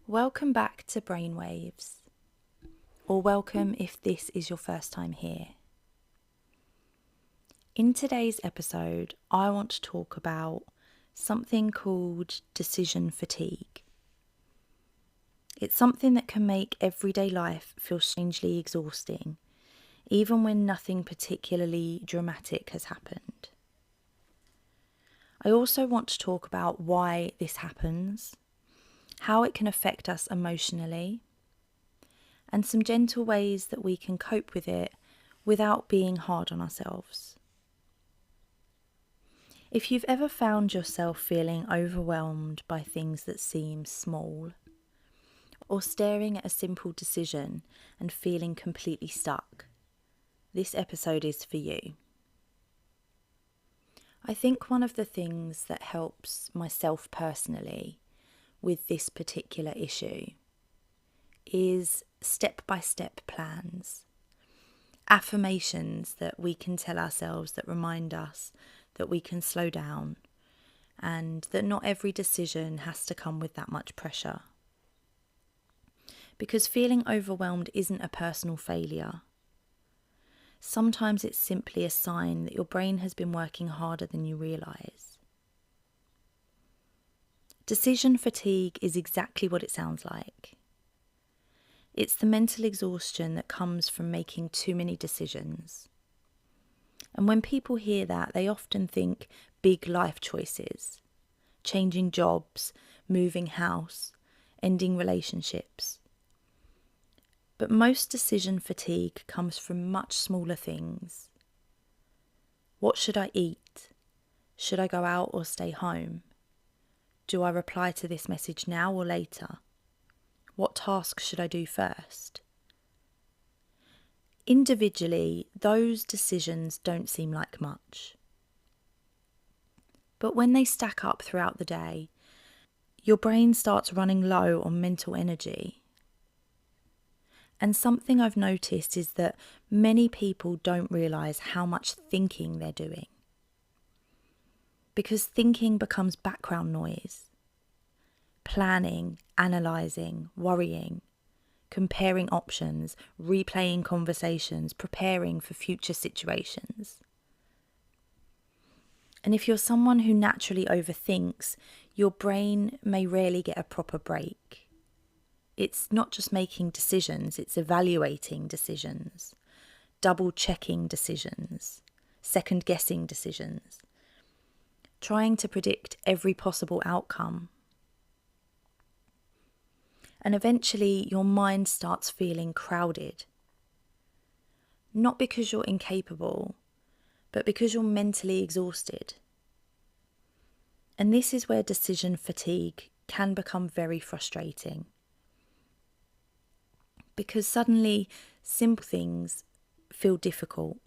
Welcome back to Brainwaves, or welcome if this is your first time here. In today's episode, I want to talk about something called decision fatigue. It's something that can make everyday life feel strangely exhausting, even when nothing particularly dramatic has happened. I also want to talk about why this happens, how it can affect us emotionally, and some gentle ways that we can cope with it without being hard on ourselves. If you've ever found yourself feeling overwhelmed by things that seem small, or staring at a simple decision and feeling completely stuck, this episode is for you. I think one of the things that helps myself personally with this particular issue is step-by-step plans, affirmations that we can tell ourselves that remind us that we can slow down and that not every decision has to come with that much pressure. Because feeling overwhelmed isn't a personal failure. Sometimes it's simply a sign that your brain has been working harder than you realise. Decision fatigue is exactly what it sounds like. It's the mental exhaustion that comes from making too many decisions. And when people hear that, they often think big life choices, changing jobs, moving house, ending relationships. But most decision fatigue comes from much smaller things. What should I eat? Should I go out or stay home? Do I reply to this message now or later? What task should I do first? Individually, those decisions don't seem like much. But when they stack up throughout the day, your brain starts running low on mental energy. And something I've noticed is that many people don't realise how much thinking they're doing. Because thinking becomes background noise. Planning, analysing, worrying, comparing options, replaying conversations, preparing for future situations. And if you're someone who naturally overthinks, your brain may rarely get a proper break. It's not just making decisions, it's evaluating decisions, double-checking decisions, second-guessing decisions, trying to predict every possible outcome. And eventually your mind starts feeling crowded. Not because you're incapable, but because you're mentally exhausted. And this is where decision fatigue can become very frustrating. Because suddenly simple things feel difficult.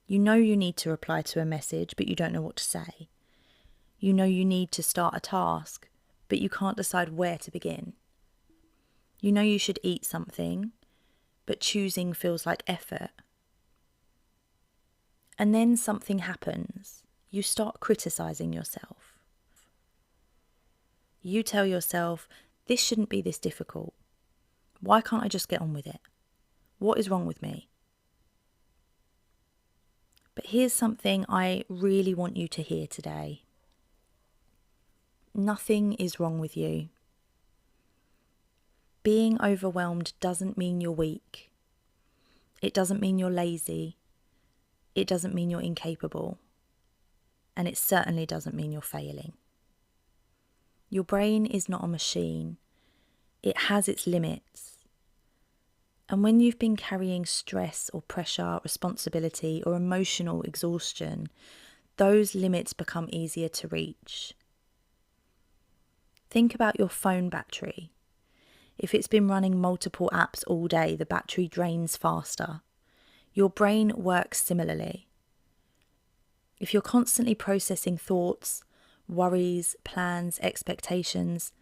You know you need to reply to a message, but you don't know what to say. You know you need to start a task, but you can't decide where to begin. You know you should eat something, but choosing feels like effort. And then something happens. You start criticising yourself. You tell yourself, this shouldn't be this difficult. Why can't I just get on with it? What is wrong with me? But here's something I really want you to hear today. Nothing is wrong with you. Being overwhelmed doesn't mean you're weak. It doesn't mean you're lazy. It doesn't mean you're incapable. And it certainly doesn't mean you're failing. Your brain is not a machine. It has its limits. And when you've been carrying stress or pressure, responsibility or emotional exhaustion, those limits become easier to reach. Think about your phone battery. If it's been running multiple apps all day, the battery drains faster. Your brain works similarly. If you're constantly processing thoughts, worries, plans, expectations,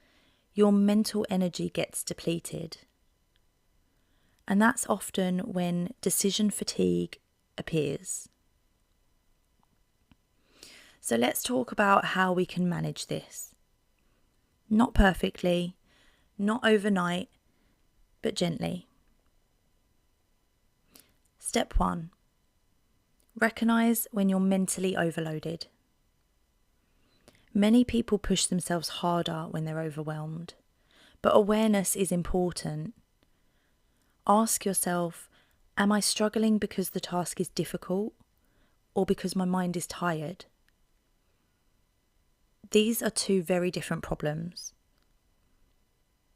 your mental energy gets depleted. And that's often when decision fatigue appears. So let's talk about how we can manage this. Not perfectly, not overnight, but gently. Step 1. Recognize when you're mentally overloaded. Many people push themselves harder when they're overwhelmed, but awareness is important. Ask yourself, am I struggling because the task is difficult or because my mind is tired? These are two very different problems.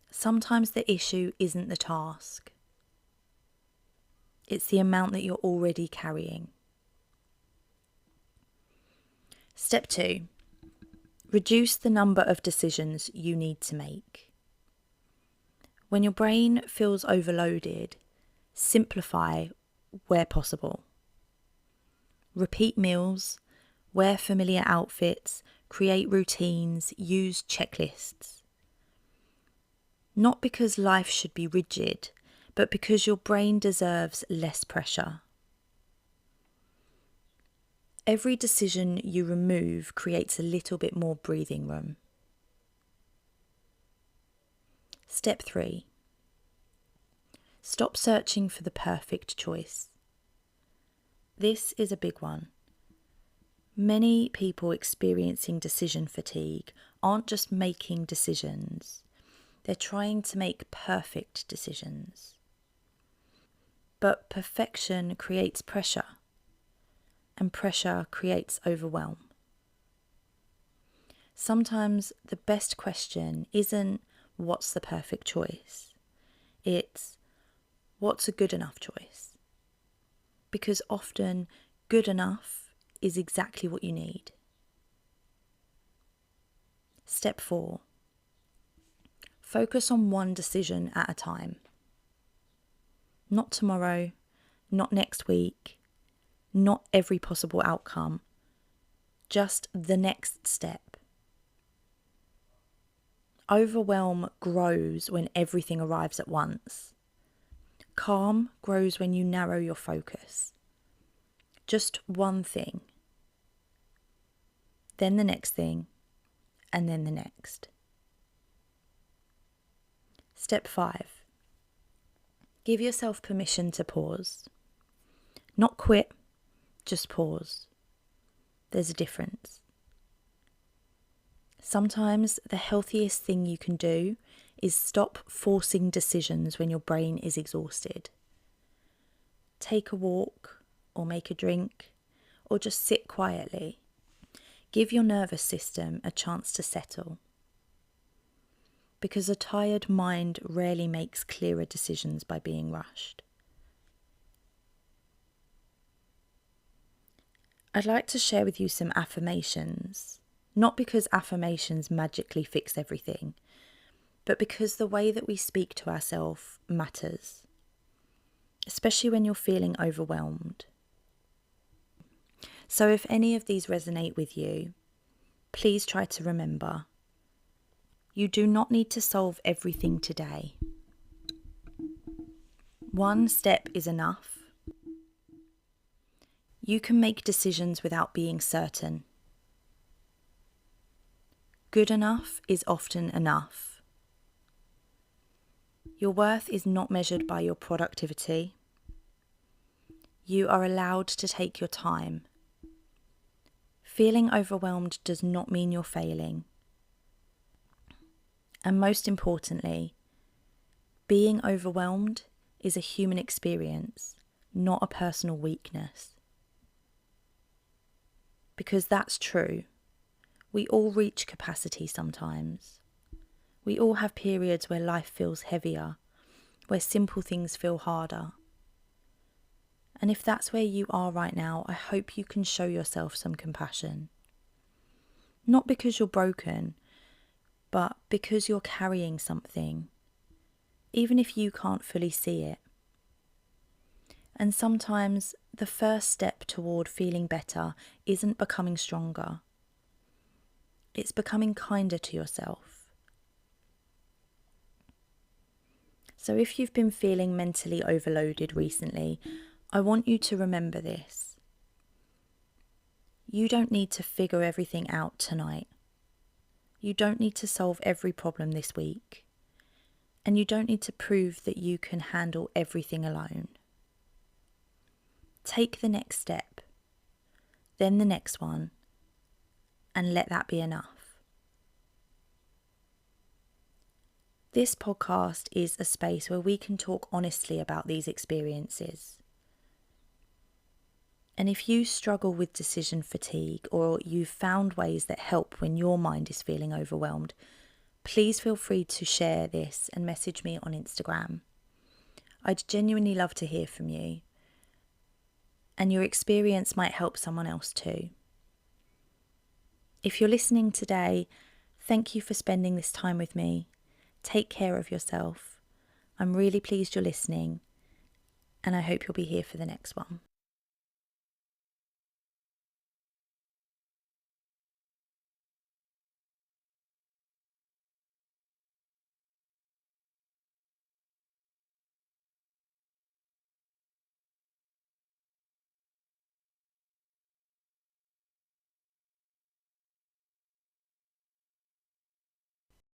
Sometimes the issue isn't the task. It's the amount that you're already carrying. Step 2. Reduce the number of decisions you need to make. When your brain feels overloaded, simplify where possible. Repeat meals, wear familiar outfits, create routines, use checklists. Not because life should be rigid, but because your brain deserves less pressure. Every decision you remove creates a little bit more breathing room. Step 3. Stop searching for the perfect choice. This is a big one. Many people experiencing decision fatigue aren't just making decisions, they're trying to make perfect decisions. But perfection creates pressure, and pressure creates overwhelm. Sometimes the best question isn't what's the perfect choice, it's what's a good enough choice. Because often good enough is exactly what you need. Step 4. Focus on one decision at a time. Not tomorrow, not next week, not every possible outcome, just the next step. Overwhelm grows when everything arrives at once. Calm grows when you narrow your focus. Just one thing, then the next thing, and then the next. Step 5. Give yourself permission to pause. Not quit, just pause. There's a difference. Sometimes the healthiest thing you can do is stop forcing decisions when your brain is exhausted. Take a walk, or make a drink, or just sit quietly. Give your nervous system a chance to settle. Because a tired mind rarely makes clearer decisions by being rushed. I'd like to share with you some affirmations, not because affirmations magically fix everything, but because the way that we speak to ourselves matters, especially when you're feeling overwhelmed. So if any of these resonate with you, please try to remember, you do not need to solve everything today. One step is enough. You can make decisions without being certain. Good enough is often enough. Your worth is not measured by your productivity. You are allowed to take your time. Feeling overwhelmed does not mean you're failing. And most importantly, being overwhelmed is a human experience, not a personal weakness. Because that's true. We all reach capacity sometimes. We all have periods where life feels heavier, where simple things feel harder. And if that's where you are right now, I hope you can show yourself some compassion. Not because you're broken, but because you're carrying something, even if you can't fully see it. And sometimes the first step toward feeling better isn't becoming stronger. It's becoming kinder to yourself. So if you've been feeling mentally overloaded recently, I want you to remember this. You don't need to figure everything out tonight. You don't need to solve every problem this week. And you don't need to prove that you can handle everything alone. Take the next step, then the next one, and let that be enough. This podcast is a space where we can talk honestly about these experiences. And if you struggle with decision fatigue, or you've found ways that help when your mind is feeling overwhelmed, please feel free to share this and message me on Instagram. I'd genuinely love to hear from you. And your experience might help someone else too. If you're listening today, thank you for spending this time with me. Take care of yourself. I'm really pleased you're listening, and I hope you'll be here for the next one.